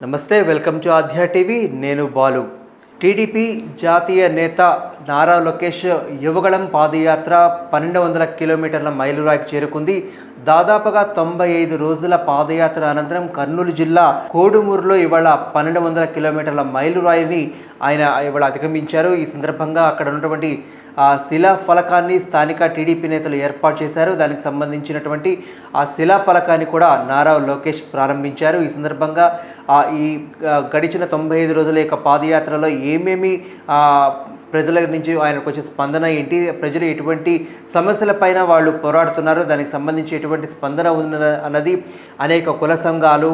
నమస్తే, welcome to ఆధ్యా TV. నేను Balu. TDP జాతీయ నేత నారా లోకేష్ యువగళం పాదయాత్ర 1200 కిలోమీటర్ల మైలురాయికి చేరుకుంది. దాదాపుగా 95 రోజుల పాదయాత్ర అనంతరం కర్నూలు జిల్లా కోడుమూరులో ఇవాళ 1200 కిలోమీటర్ల మైలురాయిని ఆయన ఇవాళ అధిగమించారు. ఈ సందర్భంగా అక్కడ ఉన్నటువంటి శిలా ఫలకాన్ని స్థానిక టీడీపీ నేతలు ఏర్పాటు చేశారు. దానికి సంబంధించినటువంటి ఆ శిలా ఫలకాన్ని కూడా నారా లోకేష్ ప్రారంభించారు. ఈ సందర్భంగా ఈ గడిచిన 95 రోజుల యొక్క పాదయాత్రలో ఏమేమి ప్రజల నుంచి ఆయనకు వచ్చే స్పందన ఏంటి, ప్రజలు ఎటువంటి సమస్యలపైన వాళ్ళు పోరాడుతున్నారు, దానికి సంబంధించి ఎటువంటి స్పందన ఉన్న అన్నది అనేక కుల సంఘాలు,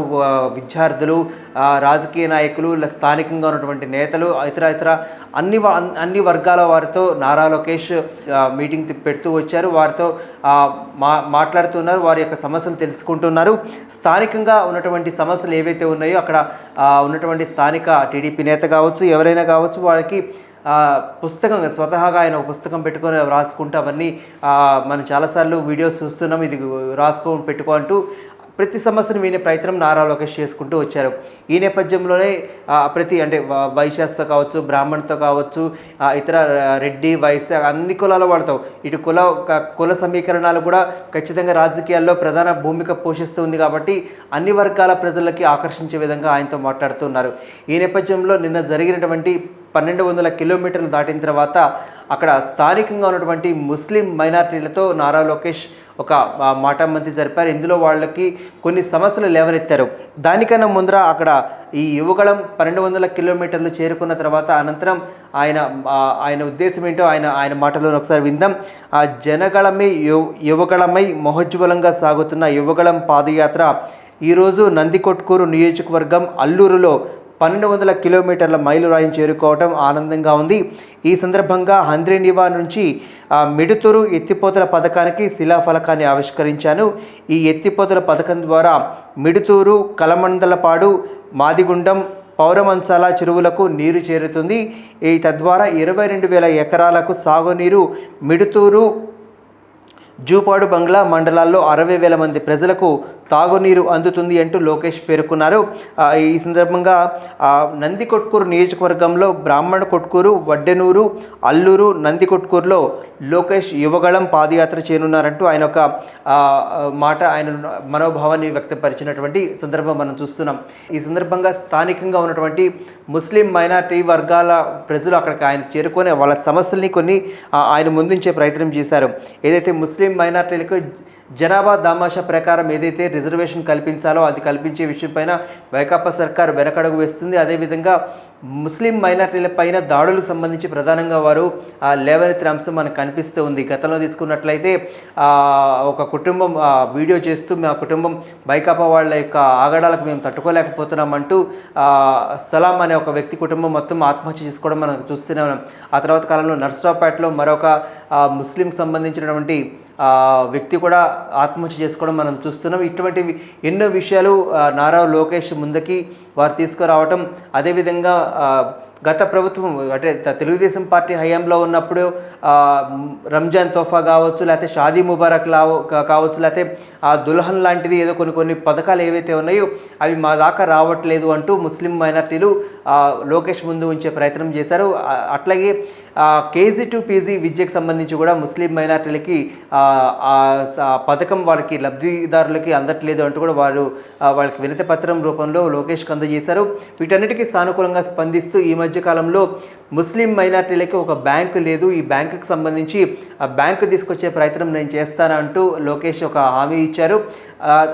విద్యార్థులు, రాజకీయ నాయకులు, స్థానికంగా ఉన్నటువంటి నేతలు, ఇతర అన్ని వర్గాల వారితో నారా లోకేష్ మీటింగ్ పెడుతూ వచ్చారు. వారితో మాట్లాడుతున్నారు, వారి యొక్క సమస్యలు తెలుసుకుంటున్నారు. స్థానికంగా ఉన్నటువంటి సమస్యలు ఏవైతే ఉన్నాయో అక్కడ ఉన్నటువంటి స్థానిక టీడీపీ నేత కావచ్చు, ఎవరైనా కావచ్చు, వారికి పుస్తకం స్వతహాగా ఆయన ఒక పుస్తకం పెట్టుకొని రాసుకుంటూ అవన్నీ మనం చాలాసార్లు వీడియోస్ చూస్తున్నాం. ఇది రాసుకొని పెట్టుకో అంటూ ప్రతి సమస్యను వినే ప్రయత్నం నారా లోకేష్ చేసుకుంటూ వచ్చారు. ఈ నేపథ్యంలోనే అంటే వైశ్యాస్తో కావచ్చు, బ్రాహ్మణ్తో కావచ్చు, ఇతర రెడ్డి, వైశ్య అన్ని కులాల వాళ్ళతో ఇటు కుల సమీకరణాలు కూడా ఖచ్చితంగా రాజకీయాల్లో ప్రధాన భూమిక పోషిస్తుంది. కాబట్టి అన్ని వర్గాల ప్రజలకి ఆకర్షించే విధంగా ఆయనతో మాట్లాడుతున్నారు. ఈ నేపథ్యంలో నిన్న జరిగినటువంటి 1200 కిలోమీటర్లు దాటిన తర్వాత అక్కడ స్థానికంగా ఉన్నటువంటి ముస్లిం మైనారిటీలతో నారా లోకేష్ ఒక మాటామంతి జరిపారు. ఇందులో వాళ్ళకి కొన్ని సమస్యలు లేవనెత్తారు. దానికన్నా ముందర అక్కడ ఈ యువగళం 1200 కిలోమీటర్లు చేరుకున్న తర్వాత అనంతరం ఆయన ఉద్దేశం ఏంటో ఆయన మాటలను ఒకసారి విందాం. యువగళమై మహోజ్వలంగా సాగుతున్న యువగళం పాదయాత్ర ఈరోజు నందికొట్కూరు నియోజకవర్గం అల్లూరులో 1200 కిలోమీటర్ల మైలురాయిని చేరుకోవడం ఆనందంగా ఉంది. ఈ సందర్భంగా హంద్రీనివా నుంచి మిడుతూరు ఎత్తిపోతల పథకానికి శిలాఫలకాన్ని ఆవిష్కరించాను. ఈ ఎత్తిపోతల పథకం ద్వారా మిడుతూరు, కలమందలపాడు, మాదిగుండం, పౌరమంచాల చెరువులకు నీరు చేరుతుంది. తద్వారా 22,000 ఎకరాలకు సాగునీరు, మిడుతూరు, జూపాడు, బంగ్లా మండలాల్లో 60,000 మంది ప్రజలకు తాగునీరు అందుతుంది అంటూ లోకేష్ పేర్కొన్నారు. ఈ సందర్భంగా నందికొట్కూరు నియోజకవర్గంలో బ్రాహ్మణ కొట్కూరు, వడ్డెనూరు, అల్లూరు, నందికొట్కూరులో లోకేష్ యువగళం పాదయాత్ర చేయనున్నారంటూ ఆయన ఒక ఆయన మనోభావాన్ని వ్యక్తపరిచినటువంటి సందర్భం మనం చూస్తున్నాం. ఈ సందర్భంగా స్థానికంగా ఉన్నటువంటి ముస్లిం మైనారిటీ వర్గాల ప్రజలు అక్కడికి ఆయన చేరుకొని వాళ్ళ సమస్యల్ని కొన్ని ఆయన ముందుంచే ప్రయత్నం చేశారు. ఏదైతే ముస్లిం మైనారిటీలకు జనాభా దామాషా ప్రకారం ఏదైతే రిజర్వేషన్ కల్పించాలో అది కల్పించే విషయం పైన వైకాపా సర్కార్ వెనకడుగు వేస్తుంది. అదేవిధంగా ముస్లిం మైనారిటీల పైన దాడులకు సంబంధించి ప్రధానంగా వారు లేవనెత్తిన అంశం మనకు కనిపిస్తూ ఉంది. గతంలో తీసుకున్నట్లయితే ఒక కుటుంబం వీడియో చేస్తూ మా కుటుంబం వైకాపా వాళ్ళ యొక్క ఆగడాలకు మేము తట్టుకోలేకపోతున్నామంటూ సలాం అనే ఒక వ్యక్తి కుటుంబం మొత్తం ఆత్మహత్య చేసుకోవడం మనం చూస్తూనే ఉన్నాం. ఆ తర్వాత కాలంలో నర్సరావుపేటలో మరొక ముస్లింకి సంబంధించినటువంటి వ్యక్తి కూడా ఆత్మహత్య చేసుకోవడం మనం చూస్తున్నాం. ఇటువంటివి ఎన్నో విషయాలు నారా లోకేష్ ముందుకి వారు తీసుకురావటం, అదేవిధంగా గత ప్రభుత్వం అంటే తెలుగుదేశం పార్టీ హయాంలో ఉన్నప్పుడు రంజాన్ తోఫా కావచ్చు, లేకపోతే షాదీ ముబారక్ కావచ్చు, లేకపోతే దుల్హన్ లాంటిది ఏదో కొన్ని పథకాలు ఏవైతే ఉన్నాయో అవి మా దాకా రావట్లేదు అంటూ ముస్లిం మైనార్టీలు లోకేష్ ముందు ఉంచే ప్రయత్నం చేశారు. అట్లాగే కేజీ టు పీజీ విద్యకు సంబంధించి కూడా ముస్లిం మైనార్టీలకి పథకం వారికి లబ్ధిదారులకి అందట్లేదు అంటూ కూడా వాళ్ళకి వినతి పత్రం రూపంలో లోకేష్కి అందజేశారు. వీటన్నిటికీ సానుకూలంగా స్పందిస్తూ ఈ మధ్యకాలంలో ముస్లిం మైనార్టీలకి ఒక బ్యాంకు లేదు, ఈ బ్యాంకుకి సంబంధించి ఆ బ్యాంకు తీసుకొచ్చే ప్రయత్నం నేను చేస్తానంటూ లోకేష్ ఒక హామీ ఇచ్చారు.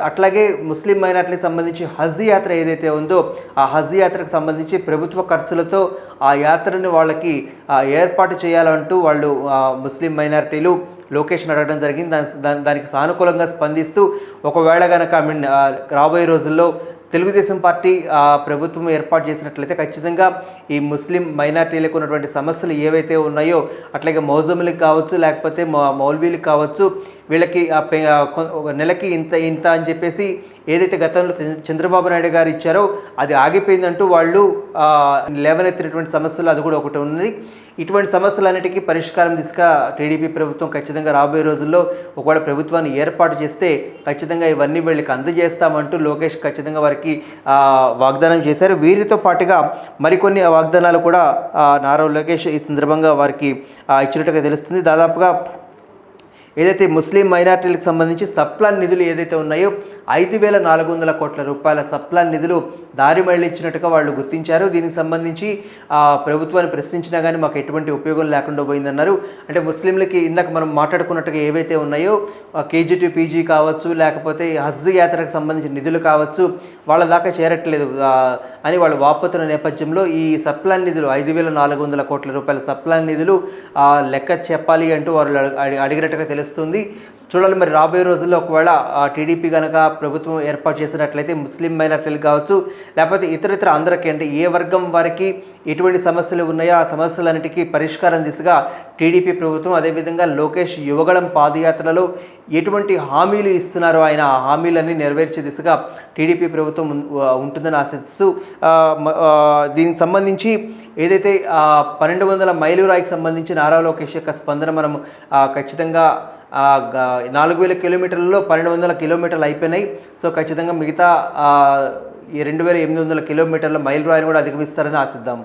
అట్లాగే ముస్లిం మైనార్టీలకు సంబంధించి హజ్ యాత్ర ఏదైతే ఉందో ఆ హజ్ యాత్రకు సంబంధించి ప్రభుత్వ ఖర్చులతో ఆ యాత్రను వాళ్ళకి ఏర్పాటు చేయాలంటూ వాళ్ళు ముస్లిం మైనారిటీలు లోకేష్ని అడగడం జరిగింది. దానికి సానుకూలంగా స్పందిస్తూ ఒకవేళ కనుక రాబోయే రోజుల్లో తెలుగుదేశం పార్టీ ప్రభుత్వం ఏర్పాటు చేసినట్లయితే ఖచ్చితంగా ఈ ముస్లిం మైనార్టీలకు ఉన్నటువంటి సమస్యలు ఏవైతే ఉన్నాయో, అట్లాగే మౌజములకు కావచ్చు, లేకపోతే మౌల్వీలకు కావచ్చు, వీళ్ళకి ఒక నెలకి ఇంత ఇంత అని చెప్పేసి ఏదైతే గతంలో చంద్రబాబు నాయుడు గారు ఇచ్చారో అది ఆగిపోయిందంటూ వాళ్ళు లేవనెత్తినటువంటి సమస్యలు అది కూడా ఒకటి ఉంది. ఇటువంటి సమస్యలన్నిటికీ పరిష్కారం దిశగా టీడీపీ ప్రభుత్వం ఖచ్చితంగా రాబోయే రోజుల్లో ఒకవేళ ప్రభుత్వాన్ని ఏర్పాటు చేస్తే ఖచ్చితంగా ఇవన్నీ వీళ్ళకి అందజేస్తామంటూ లోకేష్ ఖచ్చితంగా వారికి వాగ్దానం చేశారు. వీరితో పాటుగా మరికొన్ని వాగ్దానాలు కూడా నారా లోకేష్ ఈ సందర్భంగా వారికి ఇచ్చినట్టుగా తెలుస్తుంది. దాదాపుగా ఏదైతే ముస్లిం మైనార్టీలకు సంబంధించి సప్లాన్ నిధులు ఏదైతే ఉన్నాయో 5,400 కోట్ల రూపాయల సప్లాన్ నిధులు దారి మళ్లించినట్టుగా వాళ్ళు గుర్తించారు. దీనికి సంబంధించి ప్రభుత్వాన్ని ప్రశ్నించినా కానీ మాకు ఎటువంటి ఉపయోగం లేకుండా పోయిందన్నారు. అంటే ముస్లింలకి ఇందాక మనం మాట్లాడుకున్నట్టుగా ఏవైతే ఉన్నాయో కేజీ టు పీజీ కావచ్చు, లేకపోతే హజ్ యాత్రకు సంబంధించిన నిధులు కావచ్చు, వాళ్ళ దాకా చేరట్లేదు అని వాళ్ళు వాపోతున్న నేపథ్యంలో ఈ సప్లాన్ నిధులు 5,400 కోట్ల రూపాయల సప్లాన్ నిధులు లెక్క చెప్పాలి అంటూ వాళ్ళు అడిగినట్టుగా తెలుస్తుంది. చూడాలి మరి రాబోయే రోజుల్లో ఒకవేళ టీడీపీ కనుక ప్రభుత్వం ఏర్పాటు చేసినట్లయితే ముస్లిం మైనార్టీలు కావచ్చు, లేకపోతే ఇతర అందరికీ అంటే ఏ వర్గం వారికి ఎటువంటి సమస్యలు ఉన్నాయో ఆ సమస్యలన్నిటికీ పరిష్కారం దిశగా టీడీపీ ప్రభుత్వం, అదేవిధంగా లోకేష్ యువగళం పాదయాత్రలో ఎటువంటి హామీలు ఇస్తున్నారో ఆయన ఆ హామీలన్నీ నెరవేర్చే దిశగా టీడీపీ ప్రభుత్వం ఉంటుందని ఆశిస్తూ దీనికి సంబంధించి ఏదైతే 1200 మైలురాయికి సంబంధించి నారా లోకేష్ యొక్క స్పందన మనం ఖచ్చితంగా 4,000 కిలోమీటర్లలో 1,200 కిలోమీటర్లు అయిపోయినాయి. సో ఖచ్చితంగా మిగతా 2,800 కిలోమీటర్ల మైలురాయిని కూడా అధిగమిస్తారని ఆశిద్దాం.